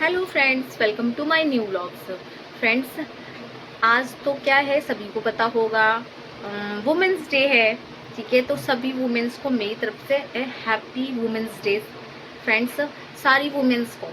Hello friends, welcome to my new vlogs. Friends, आज तो क्या है, सभी को पता होगा, वुमेंस डे है। ठीक है, तो सभी वुमेंस को मेरी तरफ से हैप्पी वुमेंस डे। फ्रेंड्स, सारी वुमेंस को,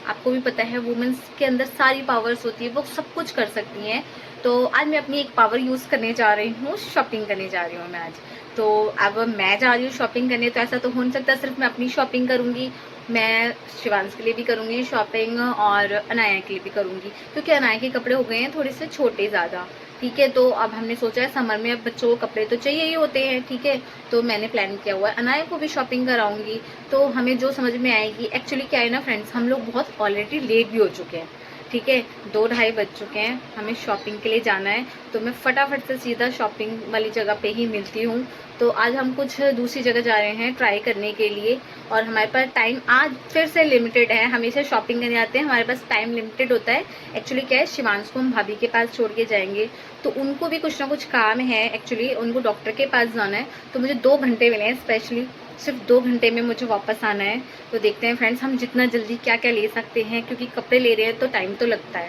आपको भी पता है वुमेंस के अंदर सारी पावर्स होती है, वो सब कुछ कर सकती हैं। तो आज मैं अपनी एक पावर यूज़ करने जा रही हूँ, शॉपिंग करने जा रही हूँ मैं आज। तो अब मैं जा रही हूँ शॉपिंग करने, तो ऐसा तो हो नहीं सकता सिर्फ मैं अपनी शॉपिंग करूँगी। मैं शिवांश के लिए भी करूँगी शॉपिंग और अनाया के लिए भी करूँगी, क्योंकि अनाया के कपड़े हो गए हैं थोड़े से छोटे ज़्यादा। ठीक है, तो अब हमने सोचा है समर में अब बच्चों को कपड़े तो चाहिए ही होते हैं। ठीक है, तो मैंने प्लान किया हुआ है अनाया को भी शॉपिंग कराऊंगी। तो हमें जो समझ में आएगी, एक्चुअली क्या है ना फ्रेंड्स, हम लोग बहुत ऑलरेडी लेट भी हो चुके हैं। ठीक है, 2 ढाई बज चुके हैं, हमें शॉपिंग के लिए जाना है। तो मैं फटाफट से सीधा शॉपिंग वाली जगह पे ही मिलती हूँ। तो आज हम कुछ दूसरी जगह जा रहे हैं ट्राई करने के लिए, और हमारे पास टाइम आज फिर से लिमिटेड है। हमेशा शॉपिंग करने आते हैं, हमारे पास टाइम लिमिटेड होता है। एक्चुअली क्या है, शिवांश को हम भाभी के पास छोड़ के जाएंगे, तो उनको भी कुछ ना कुछ काम है। एक्चुअली उनको डॉक्टर के पास जाना है, तो मुझे 2 घंटे मिले हैं स्पेशली, सिर्फ 2 घंटे में मुझे वापस आना है। तो देखते हैं फ्रेंड्स, हम जितना जल्दी क्या क्या ले सकते हैं, क्योंकि कपड़े ले रहे हैं तो टाइम तो लगता है।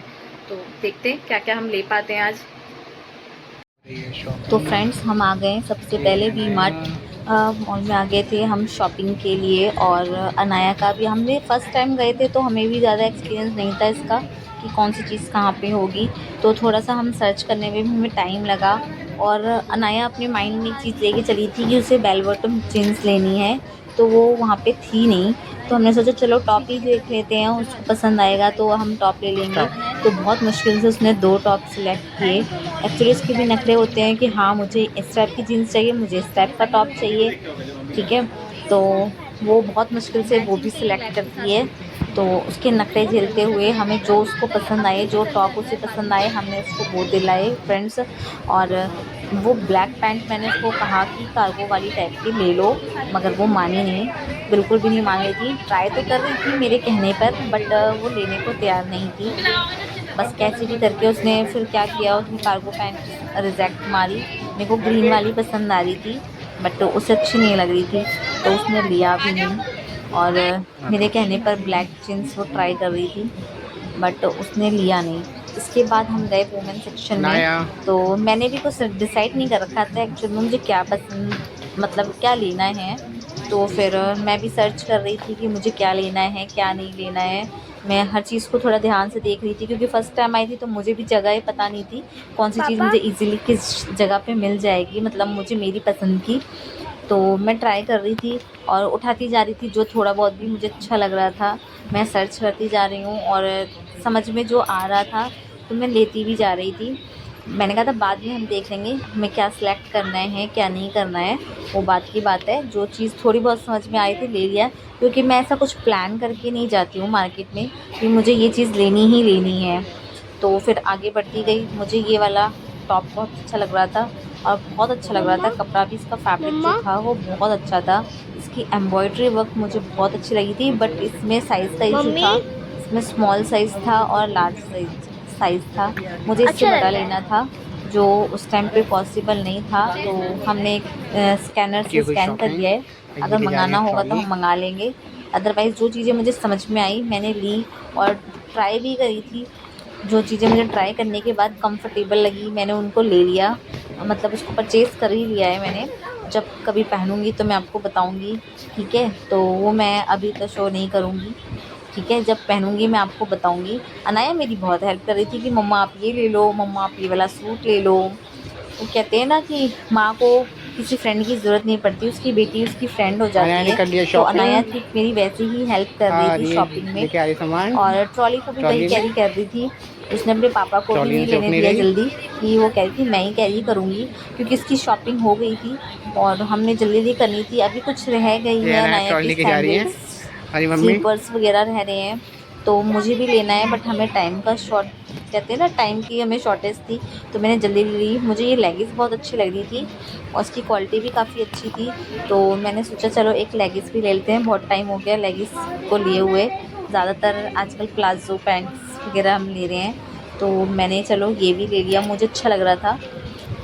तो देखते हैं क्या क्या हम ले पाते हैं आज। तो फ्रेंड्स, हम आ गए सबसे पहले वी मार्ट मॉल में आ गए थे हम शॉपिंग के लिए। और अनाया का भी, हमने फ़र्स्ट टाइम गए थे तो हमें भी ज़्यादा एक्सपीरियंस नहीं था इसका कि कौन सी चीज़ कहाँ पे होगी। तो थोड़ा सा हम सर्च करने में भी हमें टाइम लगा। और अनाया अपने माइंड में एक चीज़ लेके चली थी कि उसे बेल बॉटम जीन्स लेनी है, तो वो वहाँ पे थी नहीं। तो हमने सोचा चलो टॉप ही देख लेते हैं, उसको पसंद आएगा तो हम टॉप ले लेंगे। तो बहुत मुश्किल से उसने 2 टॉप सिलेक्ट किए। एक्चुअली उसके भी नखरे होते हैं कि हाँ मुझे इस टाइप की जीन्स चाहिए, मुझे इस टाइप का टॉप चाहिए। ठीक है, तो वो बहुत मुश्किल से वो भी सिलेक्ट करती है। तो उसके नखरे झेलते हुए हमें जो उसको पसंद आए, जो टॉप उसे पसंद आए, हमने उसको वो दिलाए फ्रेंड्स। और वो ब्लैक पैंट मैंने उसको कहा कि कार्गो वाली टाइप की ले लो, मगर वो मानी नहीं, बिल्कुल भी नहीं मान रही थी। ट्राई तो कर रही थी मेरे कहने पर, बट वो लेने को तैयार नहीं थी। बस कैसे भी करके उसने फिर क्या किया, उसने कार्गो पैंट रिजेक्ट मारी। मेरे को ग्रीन वाली पसंद आ रही थी, बट उसे अच्छी नहीं लग रही थी, तो उसने लिया भी नहीं। और मेरे कहने पर ब्लैक जीन्स वो ट्राई कर रही थी, बट उसने लिया नहीं। इसके बाद हम गए वुमेन सेक्शन में, तो मैंने भी कुछ डिसाइड नहीं कर रखा था एक्चुअली में मुझे क्या पसंद, मतलब क्या लेना है। तो फिर मैं भी सर्च कर रही थी कि मुझे क्या लेना है क्या नहीं लेना है। मैं हर चीज़ को थोड़ा ध्यान से देख रही थी, क्योंकि फ़र्स्ट टाइम आई थी तो मुझे भी जगह पता नहीं थी कौन सी चीज़ मुझे इजीली किस जगह पे मिल जाएगी, मतलब मुझे मेरी पसंद की। तो मैं ट्राई कर रही थी और उठाती जा रही थी, जो थोड़ा बहुत भी मुझे अच्छा लग रहा था मैं सर्च करती जा रही हूँ, और समझ में जो आ रहा था तो मैं लेती भी जा रही थी। मैंने कहा था बाद में हम देख लेंगे हमें क्या सिलेक्ट करना है क्या नहीं करना है, वो बात की बात है। जो चीज़ थोड़ी बहुत समझ में आई थी ले लिया, क्योंकि मैं ऐसा कुछ प्लान करके नहीं जाती हूँ मार्केट में कि मुझे ये चीज़ लेनी ही लेनी है। तो फिर आगे बढ़ती गई, मुझे ये वाला टॉप बहुत अच्छा लग रहा था और बहुत अच्छा लग रहा था। कपड़ा भी इसका फैब्रिक जो था वो बहुत अच्छा था। इसकी एम्ब्रॉयडरी वर्क मुझे बहुत अच्छी लगी थी, बट इसमें साइज़ का इशू था। इसमें स्मॉल साइज़ था और लार्ज साइज़ था। मुझे इससे बड़ा लेना था, जो उस टाइम पे पॉसिबल नहीं था। तो हमने एक स्कैनर से स्कैन कर दिया है, अगर मंगाना होगा तो हम मंगा लेंगे। अदरवाइज़ जो चीज़ें मुझे समझ में आई मैंने ली, और ट्राई भी करी थी। जो चीज़ें मुझे ट्राई करने के बाद कंफर्टेबल लगी मैंने उनको ले लिया, मतलब उसको परचेज़ कर ही लिया है मैंने। जब कभी पहनूंगी तो मैं आपको बताऊंगी। ठीक है, तो वो मैं अभी तो शो नहीं करूंगी। ठीक है, जब पहनूंगी मैं आपको बताऊंगी। अनाया मेरी बहुत हेल्प कर रही थी कि मम्मा आप ये ले लो, मम्मा आप ये वाला सूट ले लो। वो कहते हैं ना कि माँ को किसी फ्रेंड की ज़रूरत नहीं पड़ती, उसकी बेटी उसकी फ्रेंड हो जाती है। तो अनाया ठीक मेरी वैसे ही हेल्प कर रही थी शॉपिंग में, और ट्रॉली को भी वही कैरी कर रही थी। उसने अपने पापा को भी नहीं लेने दिया जल्दी, कि वो कह रही थी मैं ही कैरी करूँगी, क्योंकि इसकी शॉपिंग हो गई थी और हमने जल्दी जल्दी करनी थी। अभी कुछ रह गई है, अनाया की सैंडल्स स्लीपर्स वगैरह रह रहे हैं, तो मुझे भी लेना है, बट हमें टाइम का शॉर्ट, कहते हैं ना टाइम की हमें शॉर्टेज थी, तो मैंने जल्दी ली। मुझे ये लेगिंग्स बहुत अच्छी लग रही थी और उसकी क्वालिटी भी काफ़ी अच्छी थी, तो मैंने सोचा चलो एक लेगिंग्स भी ले लेते हैं। बहुत टाइम हो गया लेगिंग्स को लिए हुए, ज़्यादातर आजकल प्लाजो पैंट्स वगैरह हम ले रहे हैं, तो मैंने चलो ये भी ले लिया, मुझे अच्छा लग रहा था।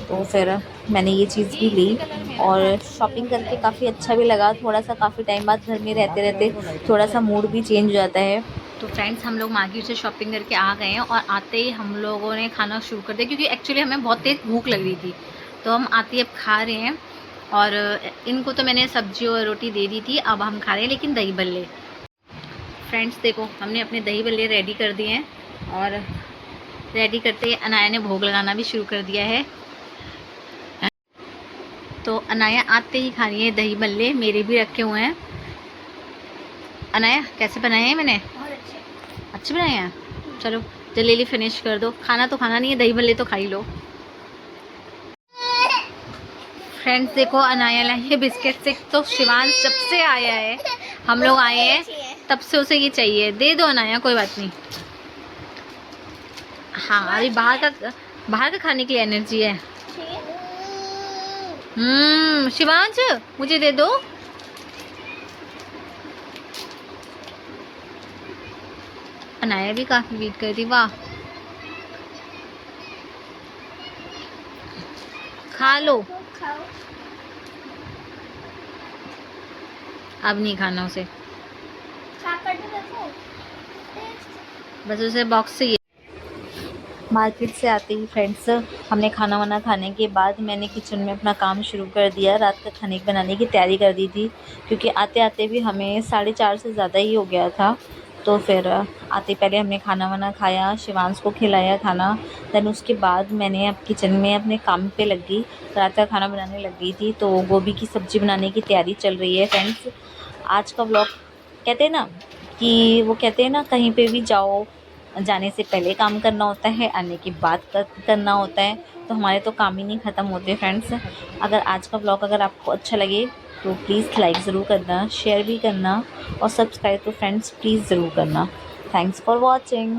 तो फिर मैंने ये चीज़ भी ली और शॉपिंग करके काफ़ी अच्छा भी लगा। थोड़ा सा काफ़ी टाइम बाद घर में रहते रहते थोड़ा सा मूड भी चेंज हो जाता है, तो फ्रेंड्स हम लोग मार्केट से शॉपिंग करके आ गए हैं और आते ही हम लोगों ने खाना शुरू कर दिया, क्योंकि एक्चुअली हमें बहुत तेज़ भूख लग रही थी। तो हम आते ही अब खा रहे हैं। और इनको तो मैंने सब्जी और रोटी दे दी थी, अब हम खा रहे हैं लेकिन दही बल्ले। फ्रेंड्स देखो, हमने अपने दही बल्ले रेडी कर दिए हैं और रेडी करते ही अनाया ने भोग लगाना भी शुरू कर दिया है। तो अनाया आते ही खा रही है दही बल्ले, मेरे भी रखे हुए हैं। अनाया कैसे बनाए हैं मैंने? अच्छे बनाए हैं। चलो जल्दी फिनिश कर दो, खाना तो खाना नहीं है, दही बल्ले तो खा ही लो। फ्रेंड्स देखो, अनाया लाई है बिस्किट से। तो शिवांश जब से आया है, हम लोग आए हैं तब से उसे ये चाहिए। दे दो अनाया, कोई बात नहीं। हाँ, अभी बाहर का खाने की एनर्जी है। शिवांश मुझे दे दो। अनाया भी काफी वेट कर रही। वाह, खा लो। अब नहीं खाना उसे, बस उसे बॉक्स से। ये मार्केट से आते ही फ्रेंड्स, हमने खाना वाना खाने के बाद मैंने किचन में अपना काम शुरू कर दिया। रात का खाने बनाने की तैयारी कर दी थी, क्योंकि आते आते भी हमें 4:30 से ज़्यादा ही हो गया था। तो फिर आते पहले हमने खाना वाना खाया, शिवांश को खिलाया खाना। देन उसके बाद मैंने अब किचन में अपने काम पे लग गई, रात का खाना बनाने लग गई थी। तो गोभी की सब्ज़ी बनाने की तैयारी चल रही है फ्रेंड्स। आज का व्लॉग, कहते हैं ना कि वो कहते हैं ना, कहीं पे भी जाओ, जाने से पहले काम करना होता है, आने के बाद करना होता है। तो हमारे तो काम ही नहीं ख़त्म होते फ्रेंड्स। अगर आज का व्लॉग अगर आपको अच्छा लगे तो प्लीज़ लाइक ज़रूर करना, शेयर भी करना और सब्सक्राइब तो फ्रेंड्स प्लीज़ ज़रूर करना। Thanks for watching.